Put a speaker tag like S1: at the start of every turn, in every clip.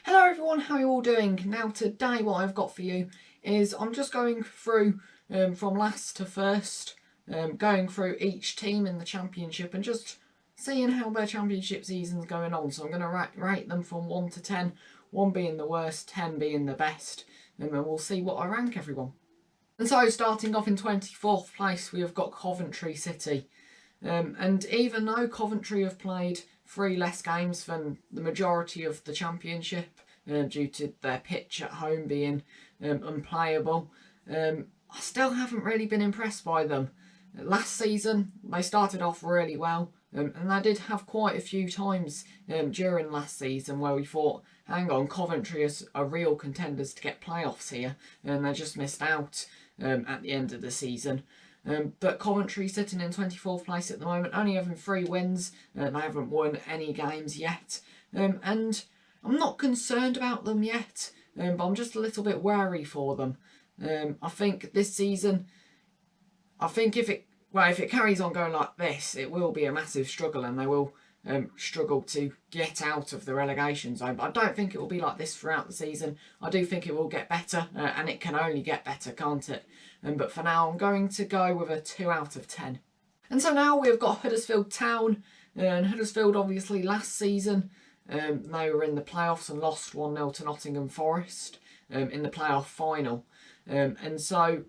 S1: Hello everyone, how are you all doing? Now today what I've got for you is I'm just going through from last to first, going through each team in the championship and just seeing how their championship season's going on. So I'm going to rate them from 1 to 10, 1 being the worst, 10 being the best, and then we'll see what I rank everyone. And so starting off in 24th place we have got Coventry City. And even though Coventry have played 3 less games than the majority of the championship due to their pitch at home being unplayable, I still haven't really been impressed by them. Last season they started off really well, and they did have quite a few times during last season where we thought, hang on, Coventry are real contenders to get playoffs here, and they just missed out at the end of the season. But Coventry sitting in 24th place at the moment, only having 3 wins. They haven't won any games yet. And I'm not concerned about them yet, but I'm just a little bit wary for them. I think this season, if it carries on going like this, it will be a massive struggle and they will struggle to get out of the relegation zone. But I don't think it will be like this throughout the season. I do think it will get better, and it can only get better, can't it? But for now, I'm going to go with a 2 out of 10. And so now we've got Huddersfield Town. And Huddersfield, obviously, last season, they were in the playoffs and lost 1-0 to Nottingham Forest in the playoff final. And so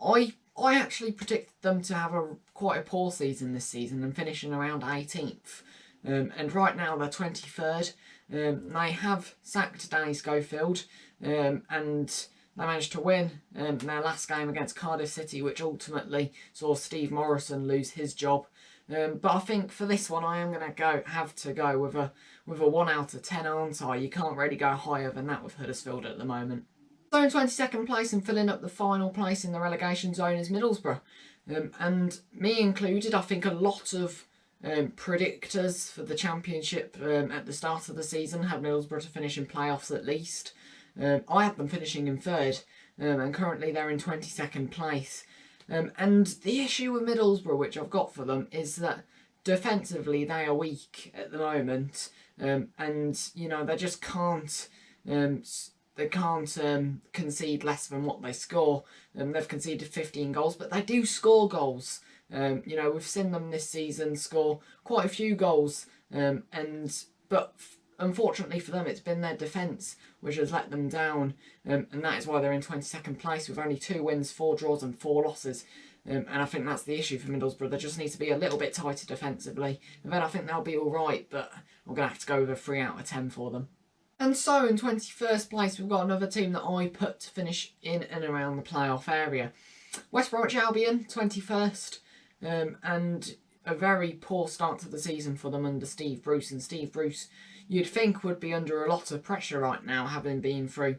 S1: I actually predicted them to have quite a poor season this season and finishing around 18th. And right now they're 23rd. They have sacked Danny Schofield, and they managed to win their last game against Cardiff City, which ultimately saw Steve Morrison lose his job. But I think for this one I am going to have to go with a 1 out of 10, aren't I? You can't really go higher than that with Huddersfield at the moment. So in 22nd place and filling up the final place in the relegation zone is Middlesbrough. And me included, I think a lot of predictors for the championship at the start of the season had Middlesbrough to finish in playoffs at least. I had them finishing in 3rd, and currently they're in 22nd place. And the issue with Middlesbrough, which I've got for them, is that defensively they are weak at the moment, and you know they just can't. They can't concede less than what they score. They've conceded 15 goals, but they do score goals. You know, we've seen them this season score quite a few goals, but unfortunately for them, it's been their defence which has let them down, and that is why they're in 22nd place with only 2 wins, 4 draws and 4 losses. And I think that's the issue for Middlesbrough. They just need to be a little bit tighter defensively, and then I think they'll be all right, but I'm going to have to go with a 3 out of 10 for them. And so in 21st place, we've got another team that I put to finish in and around the playoff area. West Bromwich Albion, 21st, and a very poor start to the season for them under Steve Bruce. And Steve Bruce, you'd think, would be under a lot of pressure right now, having been through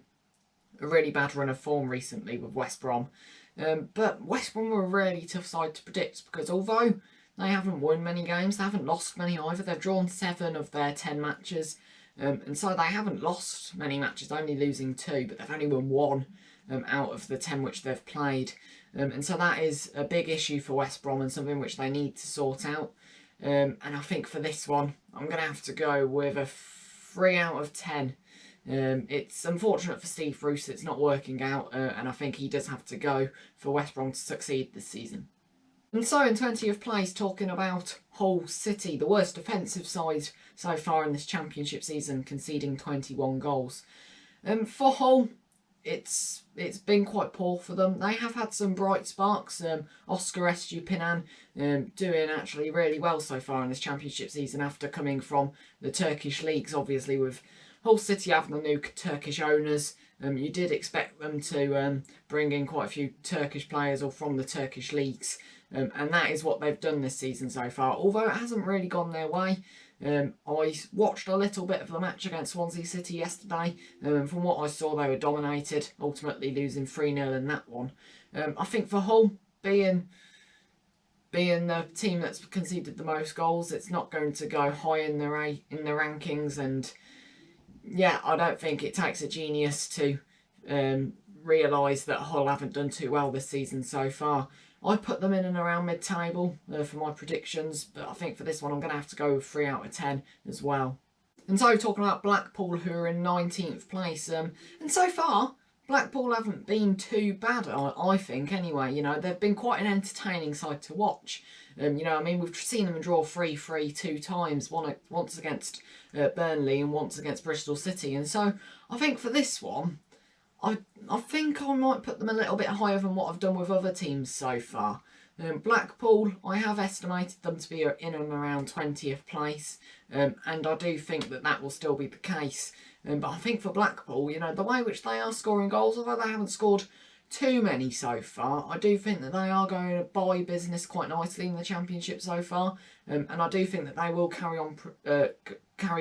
S1: a really bad run of form recently with West Brom. But West Brom were a really tough side to predict because although they haven't won many games, they haven't lost many either. They've drawn 7 of their 10 matches. And so they haven't lost many matches, only losing 2, but they've only won 1 out of the 10 which they've played. And so that is a big issue for West Brom and something which they need to sort out. And I think for this one, I'm going to have to go with a 3 out of 10. It's unfortunate for Steve Bruce it's not working out, and I think he does have to go for West Brom to succeed this season. And so in 20th place, talking about Hull City, the worst defensive side so far in this championship season, conceding 21 goals. For Hull, it's been quite poor for them. They have had some bright sparks. Oscar Estupinan doing actually really well so far in this championship season after coming from the Turkish leagues, obviously with Hull City having the new Turkish owners. You did expect them to bring in quite a few Turkish players or from the Turkish leagues. And that is what they've done this season so far, although it hasn't really gone their way. I watched a little bit of the match against Swansea City yesterday, and from what I saw they were dominated, ultimately losing 3-0 in that one. I think for Hull, being the team that's conceded the most goals, it's not going to go high in the rankings, and yeah, I don't think it takes a genius to realise that Hull haven't done too well this season so far. I put them in and around mid-table for my predictions, but I think for this one I'm going to have to go with 3 out of 10 as well. And so talking about Blackpool, who are in 19th place, and so far Blackpool haven't been too bad, I think, anyway. You know, they've been quite an entertaining side to watch. You know, I mean, we've seen them draw 3-3 two times, once against Burnley and once against Bristol City. And so I think for this one, I think I might put them a little bit higher than what I've done with other teams so far. Blackpool, I have estimated them to be in and around 20th place, and I do think that that will still be the case. But I think for Blackpool, you know, the way which they are scoring goals, although they haven't scored too many so far, I do think that they are going to buy business quite nicely in the Championship so far, and I do think that they will carry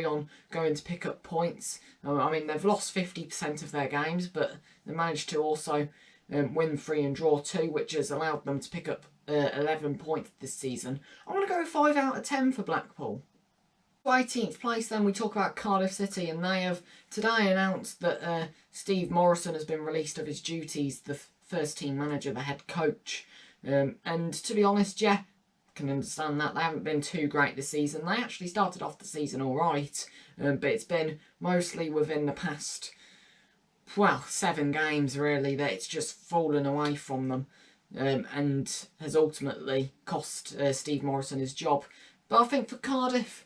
S1: on going to pick up points. I mean, they've lost 50% of their games, but they managed to also win 3 and draw 2, which has allowed them to pick up 11 points this season. I'm going to go 5 out of 10 for Blackpool. 18th place, then we talk about Cardiff City, and they have today announced that Steve Morrison has been released of his duties, the first team manager, the head coach. And to be honest, yeah, can understand that. They haven't been too great this season. They actually started off the season alright, but it's been mostly within the past, 7 games really, that it's just fallen away from them, and has ultimately cost Steve Morrison his job. But I think for Cardiff,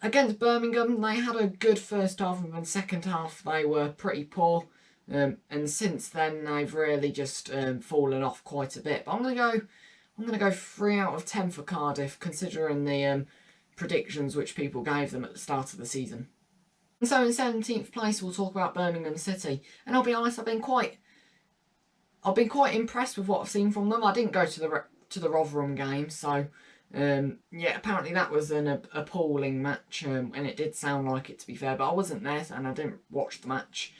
S1: against Birmingham, they had a good first half, and then second half they were pretty poor. And since then they've really just fallen off quite a bit. But I'm gonna go 3 out of 10 for Cardiff, considering the predictions which people gave them at the start of the season. And so in 17th place we'll talk about Birmingham City. And I'll be honest, I've been quite impressed with what I've seen from them. I didn't go to the Rotherham game, so yeah, apparently that was an appalling match, and it did sound like it, to be fair, but I wasn't there and I didn't watch the match,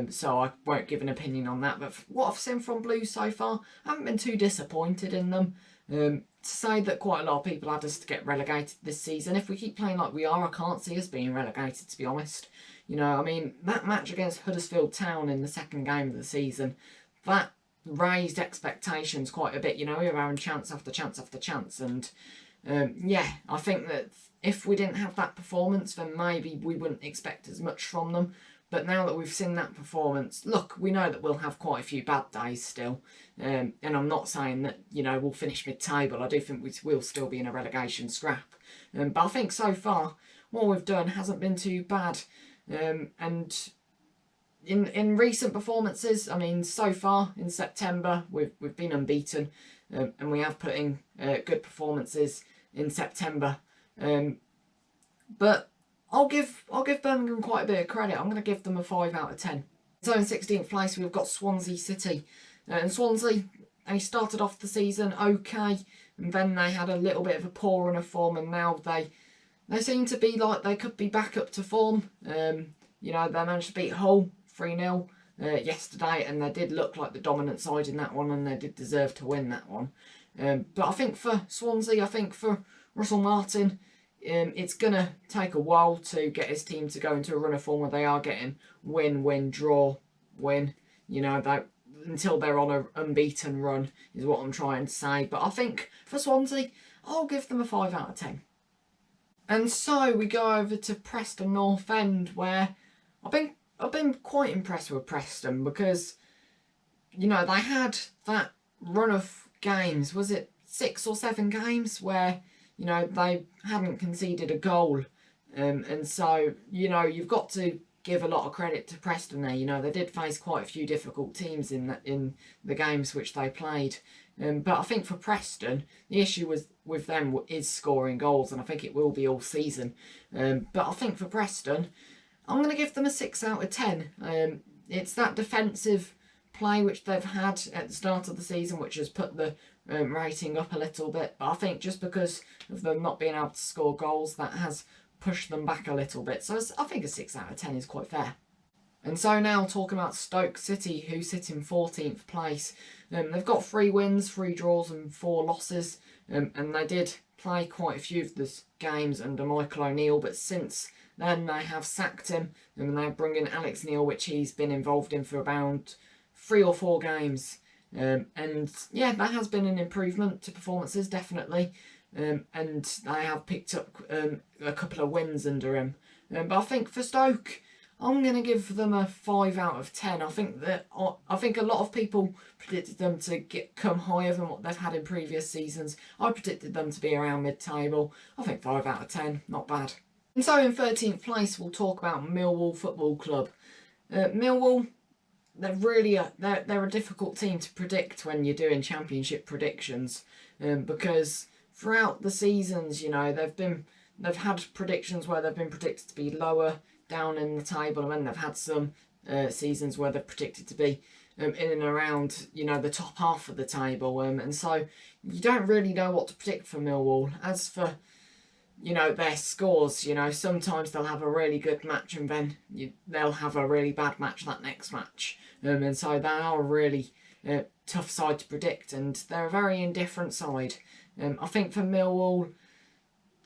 S1: so I won't give an opinion on that. But what I've seen from Blues so far, I haven't been too disappointed in them. To say that quite a lot of people had us to get relegated this season, if we keep playing like we are, I can't see us being relegated, to be honest. You know, I mean, that match against Huddersfield Town in the second game of the season, that raised expectations quite a bit. You know, we were having chance after chance after chance, and yeah, I think that if we didn't have that performance, then maybe we wouldn't expect as much from them. But now that we've seen that performance, look, we know that we'll have quite a few bad days still, and I'm not saying that, you know, we'll finish mid-table. I do think we will still be in a relegation scrap, but I think so far what we've done hasn't been too bad, and in recent performances, I mean, so far in September we've been unbeaten, and we have put in good performances in September, but I'll give Birmingham quite a bit of credit. I'm going to give them a 5 out of 10. So in 16th place we've got Swansea City, and Swansea, they started off the season okay, and then they had a little bit of a poor run of form, and now they seem to be like they could be back up to form. You know, they managed to beat Hull 3-0 yesterday, and they did look like the dominant side in that one, and they did deserve to win that one. But I think for Swansea, I think for Russell Martin, it's going to take a while to get his team to go into a run of form where they are getting win, draw, win. You know, until they're on an unbeaten run is what I'm trying to say. But I think for Swansea, I'll give them a 5 out of 10. And so we go over to Preston North End, where I've been quite impressed with Preston, because, you know, they had that run of games, was it 6 or 7 games, where, you know, they hadn't conceded a goal, and so, you know, you've got to give a lot of credit to Preston there. You know, they did face quite a few difficult teams in the games which they played, but I think for Preston, the issue with them is scoring goals, and I think it will be all season. But I think for Preston, I'm going to give them a 6 out of 10. It's that defensive play which they've had at the start of the season which has put the rating up a little bit. But I think just because of them not being able to score goals, that has pushed them back a little bit. So I think a 6 out of 10 is quite fair. And so now talking about Stoke City, who sit in 14th place. They've got 3 wins, 3 draws and 4 losses. And they did play quite a few of the games under Michael O'Neill, but since then they have sacked him, and they bring in Alex Neil, which he's been involved in for about 3 or 4 games. And yeah, that has been an improvement to performances, definitely. and they have picked up a couple of wins under him. But I think for Stoke, I'm going to give them a 5 out of 10. I think a lot of people predicted them to come higher than what they've had in previous seasons. I predicted them to be around mid-table. I think 5 out of 10, not bad. And so in 13th place, we'll talk about Millwall Football Club. Millwall, they're a difficult team to predict when you're doing championship predictions, because throughout the seasons, you know, they've had predictions where they've been predicted to be lower down in the table, and then they've had some seasons where they're predicted to be in and around, you know, the top half of the table, and so you don't really know what to predict for Millwall. As for, you know, their scores, you know, sometimes they'll have a really good match and then they'll have a really bad match that next match, and so they are a really tough side to predict, and they're a very indifferent side. I think for Millwall,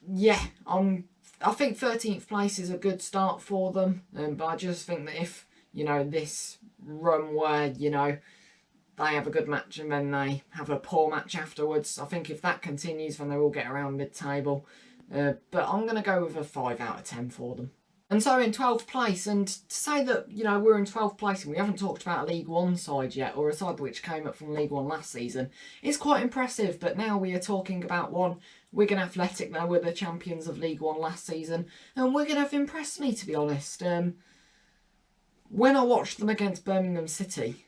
S1: yeah, I think 13th place is a good start for them, but I just think that if, you know, this run where, you know, they have a good match and then they have a poor match afterwards, I think if that continues, then they will get around mid-table. But I'm going to go with a 5 out of 10 for them. And so in 12th place, and to say that, you know, we're in 12th place and we haven't talked about a League One side yet, or a side which came up from League One last season, is quite impressive. But now we are talking about one, Wigan Athletic. They were the champions of League One last season, and Wigan have impressed me, to be honest. When I watched them against Birmingham City,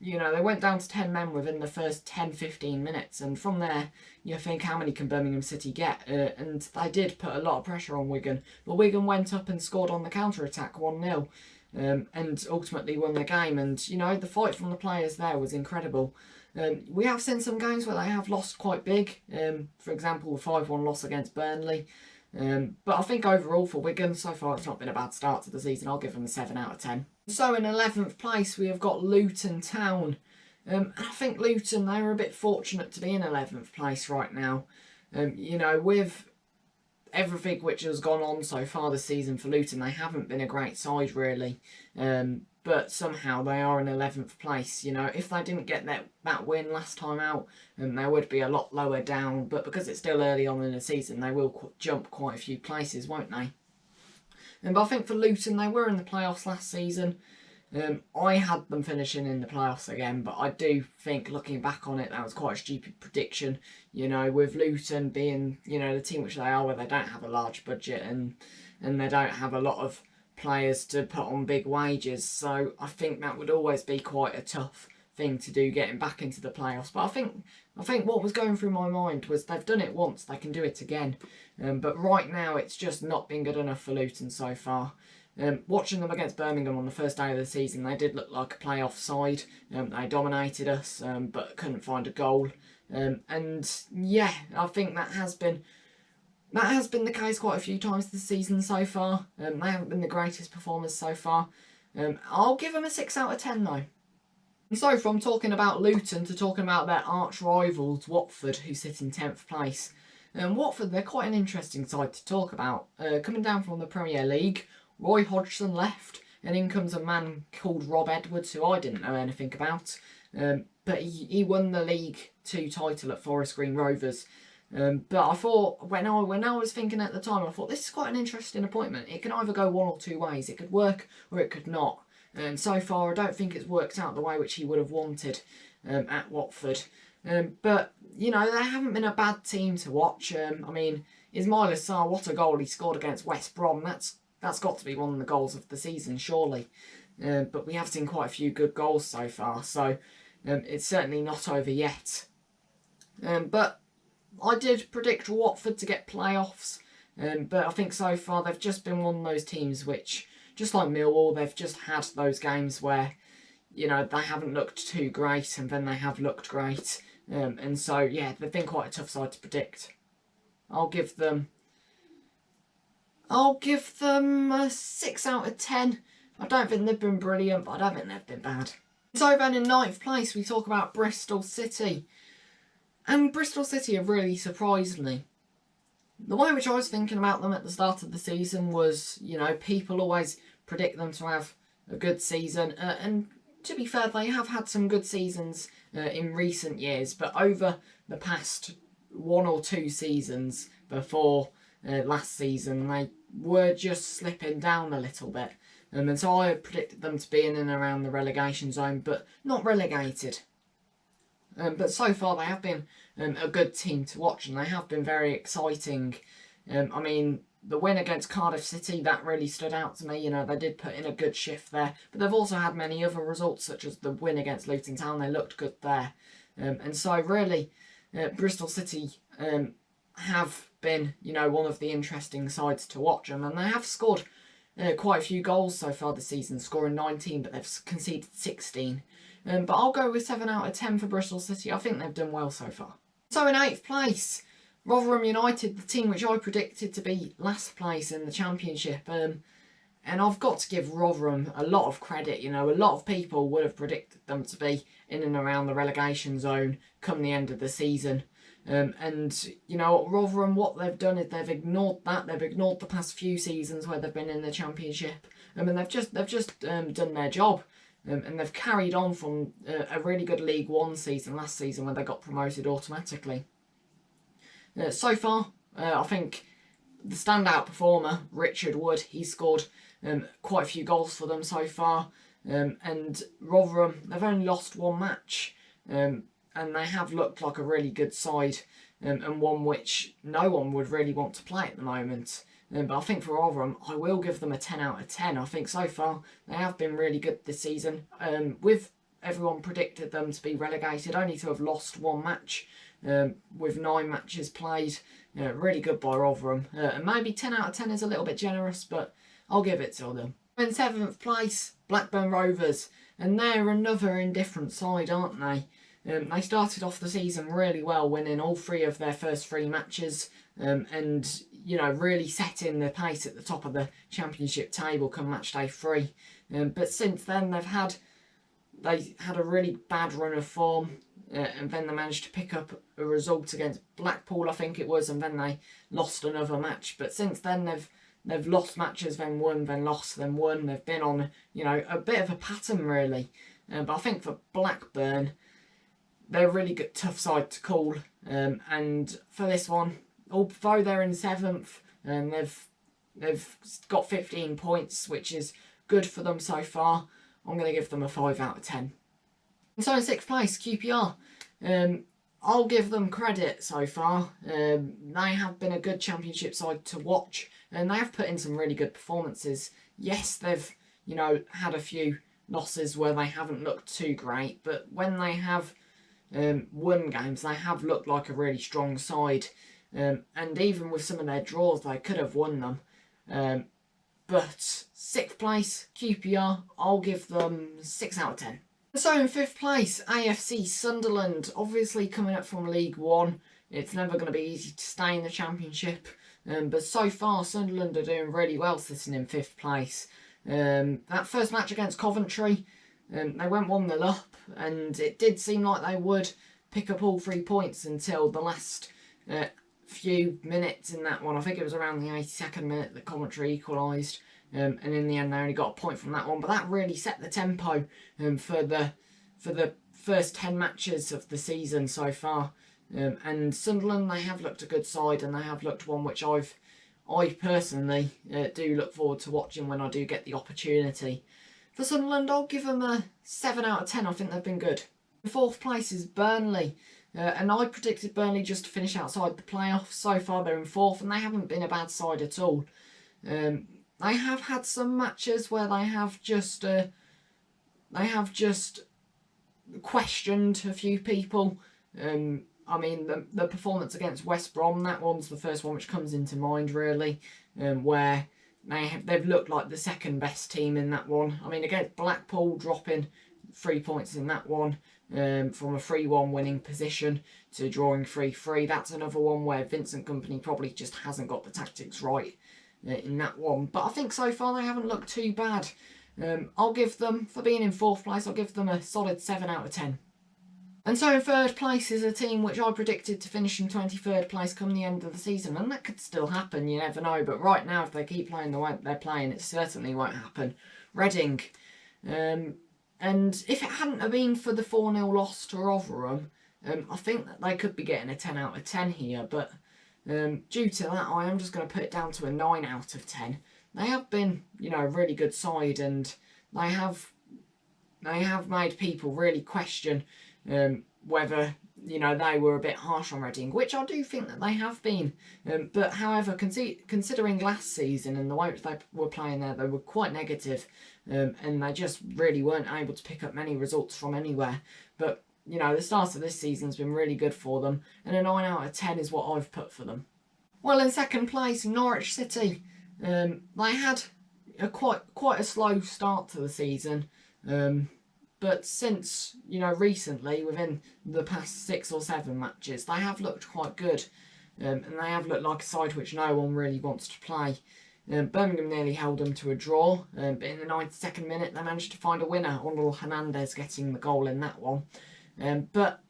S1: you know, they went down to 10 men within the first 10-15 minutes, and from there you think, how many can Birmingham City get? And they did put a lot of pressure on Wigan, but Wigan went up and scored on the counter-attack 1-0, and ultimately won the game. And, you know, the fight from the players there was incredible. We have seen some games where they have lost quite big, for example, the 5-1 loss against Burnley. But I think overall for Wigan, so far it's not been a bad start to the season. I'll give them a 7 out of 10. So in 11th place, we have got Luton Town. And I think Luton, they were a bit fortunate to be in 11th place right now. You know, with everything which has gone on so far this season for Luton, they haven't been a great side really. But somehow they are in 11th place. You know, if they didn't get that win last time out, they would be a lot lower down. But because it's still early on in the season, they will jump quite a few places, won't they? But I think for Luton, they were in the playoffs last season. I had them finishing in the playoffs again, but I do think, looking back on it, that was quite a stupid prediction. You know, with Luton being, you know, the team which they are, where they don't have a large budget and they don't have a lot of players to put on big wages, so I think that would always be quite a tough thing to do, getting back into the playoffs. But I think what was going through my mind was they've done it once, they can do it again. But right now it's just not been good enough for Luton so far. Watching them against Birmingham on the first day of the season, they did look like a playoff side. They dominated us, but couldn't find a goal. And yeah, I think that has been the case quite a few times this season so far. They haven't been the greatest performers so far. I'll give them a 6 out of 10 though. And so from talking about Luton to talking about their arch rivals, Watford, who sit in 10th place. Watford, they're quite an interesting side to talk about. Coming down from the Premier League, Roy Hodgson left, and in comes a man called Rob Edwards, who I didn't know anything about. But he won the League 2 title at Forest Green Rovers. But I thought, when I was thinking at the time, I thought this is quite an interesting appointment. It can either go one or two ways. It could work or it could not. And so far, I don't think it's worked out the way which he would have wanted at Watford. But, you know, they haven't been a bad team to watch. I mean, Ismail Assar, what a goal he scored against West Brom. That's got to be one of the goals of the season, surely. But we have seen quite a few good goals so far, so it's certainly not over yet. But I did predict Watford to get playoffs, but I think so far they've just been one of those teams which, just like Millwall, they've just had those games where, you know, they haven't looked too great and then they have looked great. And so, yeah, they've been quite a tough side to predict. I'll give them a 6 out of 10. I don't think they've been brilliant, but I don't think they've been bad. So then in 9th place, we talk about Bristol City. And Bristol City have really surprised me. The way which I was thinking about them at the start of the season was, you know, people always predict them to have a good season. And to be fair, they have had some good seasons in recent years. But over the past 1 or 2 seasons before last season, they were just slipping down a little bit. And so I predicted them to be in and around the relegation zone, but not relegated. But so far they have been a good team to watch, and they have been very exciting. I mean, the win against Cardiff City, that really stood out to me. You know, they did put in a good shift there. But they've also had many other results, such as the win against Luton Town. They looked good there. And so really, Bristol City have been, you know, one of the interesting sides to watch. And they have scored quite a few goals so far this season, scoring 19, but they've conceded 16. But I'll go with 7 out of 10 for Bristol City. I think they've done well so far. So in 8th place, Rotherham United, the team which I predicted to be last place in the Championship. And I've got to give Rotherham a lot of credit. You know, a lot of people would have predicted them to be in and around the relegation zone come the end of the season. And, you know, Rotherham, what they've done is they've ignored that. They've ignored the past few seasons where they've been in the Championship. And they've just done their job. And they've carried on from a really good League One season last season when they got promoted automatically. So far, I think the standout performer, Richard Wood, he scored quite a few goals for them so far. And Rotherham, they've only lost 1 match. And they have looked like a really good side. And one which no one would really want to play at the moment. But I think for Rotherham, I will give them a 10 out of 10. I think so far they have been really good this season. With everyone predicted them to be relegated, only to have lost 1 match with 9 matches played. Really good by Rotherham. And maybe 10 out of 10 is a little bit generous, but I'll give it to them. In 7th place, Blackburn Rovers. And they're another indifferent side, aren't they? They started off the season really well, winning all 3 of their first 3 matches. And, you know, really setting the pace at the top of the Championship table come match day 3. But since then they had a really bad run of form, and then they managed to pick up a result against Blackpool, I think it was, and then they lost another match. But since then they've lost matches, then won, then lost, then won. They've been on, you know, a bit of a pattern really. But I think for Blackburn, they're a really good, tough side to call. And for this one, although they're in 7th, and they've got 15 points, which is good for them so far, I'm going to give them a 5 out of 10. And so in 6th place, QPR. I'll give them credit so far. They have been a good Championship side to watch, and they have put in some really good performances. Yes, they've, you know, had a few losses where they haven't looked too great, but when they have won games, they have looked like a really strong side. And even with some of their draws, they could have won them. But 6th place, QPR, I'll give them 6 out of 10. So in 5th place, AFC Sunderland, obviously coming up from League One. It's never going to be easy to stay in the Championship. But so far, Sunderland are doing really well sitting in 5th place. That first match against Coventry, they went 1-0 up, and it did seem like they would pick up all 3 points until the last few minutes in that one. I think it was around the 82nd minute that Coventry equalised, and in the end they only got a point from that one. But that really set the tempo for the first 10 matches of the season so far. And Sunderland, they have looked a good side, and they have looked one which I personally do look forward to watching when I do get the opportunity. For Sunderland, I'll give them a 7 out of 10. I think they've been good. In 4th place is Burnley. And I predicted Burnley just to finish outside the playoffs. So far they're in 4th, and they haven't been a bad side at all. They have had some matches where they have just questioned a few people. I mean, the performance against West Brom, that one's the first one which comes into mind really, where they've looked like the second best team in that one. I mean, against Blackpool, dropping 3 points in that one, from a 3-1 winning position to drawing 3-3. That's another one where Vincent Kompany probably just hasn't got the tactics right in that one. But I think so far they haven't looked too bad. I'll give them, for being in 4th place, I'll give them a solid 7 out of 10. And so in 3rd place is a team which I predicted to finish in 23rd place come the end of the season. And that could still happen, you never know. But right now, if they keep playing the way they're playing, it certainly won't happen. Reading. And if it hadn't have been for the 4-0 loss to Rotherham, I think that they could be getting a 10 out of 10 here, but due to that, I am just going to put it down to a 9 out of 10. They have been, a really good side, and they have made people really question whether they were a bit harsh on Reading, which I do think that they have been. But however, considering last season and the way they were playing there, they were quite negative, and they just really weren't able to pick up many results from anywhere. But the start of this season's been really good for them, and a 9 out of 10 is what I've put for them. Well, in second place, Norwich City. They had quite a slow start to the season. But since, recently, within the past 6 or 7 matches, they have looked quite good. And they have looked like a side which no one really wants to play. Birmingham nearly held them to a draw, but in the 92nd minute they managed to find a winner, Onel Hernandez getting the goal in that one. But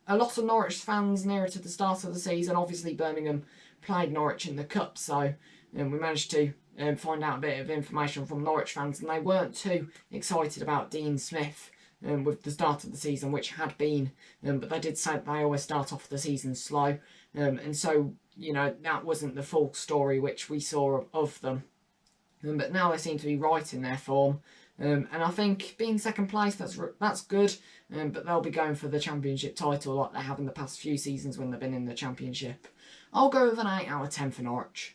S1: a lot of Norwich fans nearer to the start of the season, obviously Birmingham played Norwich in the Cup, so we managed to find out a bit of information from Norwich fans, and they weren't too excited about Dean Smith with the start of the season, which had been, but they did say that they always start off the season slow, and so that wasn't the full story which we saw of them. But now they seem to be right in their form, and I think being second place, that's good, but they'll be going for the Championship title like they have in the past few seasons when they've been in the Championship. I'll go with an 8 out of 10 for Norwich.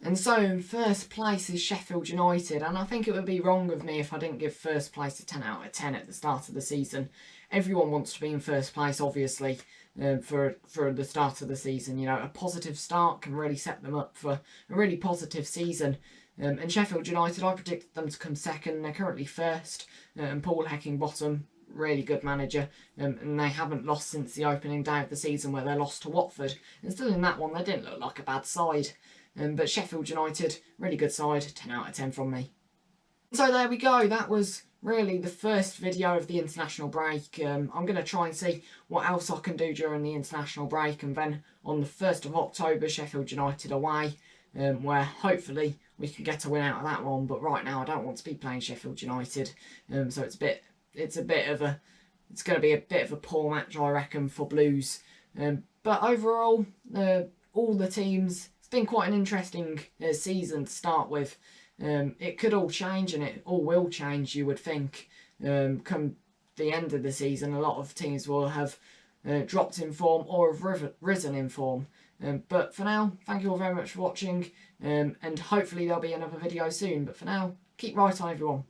S1: And so in first place is Sheffield United, and I think it would be wrong of me if I didn't give first place a 10 out of 10 at the start of the season. Everyone wants to be in first place, obviously, for the start of the season. A positive start can really set them up for a really positive season. And Sheffield United, I predicted them to come second. They're currently first, and Paul Heckingbottom, really good manager, and they haven't lost since the opening day of the season where they lost to Watford. And still in that one, they didn't look like a bad side. But Sheffield United, really good side, 10 out of 10 from me. So there we go, that was really the first video of the international break. I'm going to try and see what else I can do during the international break, and then on the 1st of October, Sheffield United away, where hopefully we can get a win out of that one. But right now I don't want to be playing Sheffield United, so it's going to be a bit of a poor match, I reckon, for Blues. But overall, all the teams, it's been quite an interesting season to start with. It could all change, and it all will change, you would think. Come the end of the season, a lot of teams will have dropped in form or have risen in form. But for now, thank you all very much for watching, and hopefully there'll be another video soon. But for now, keep right on, everyone.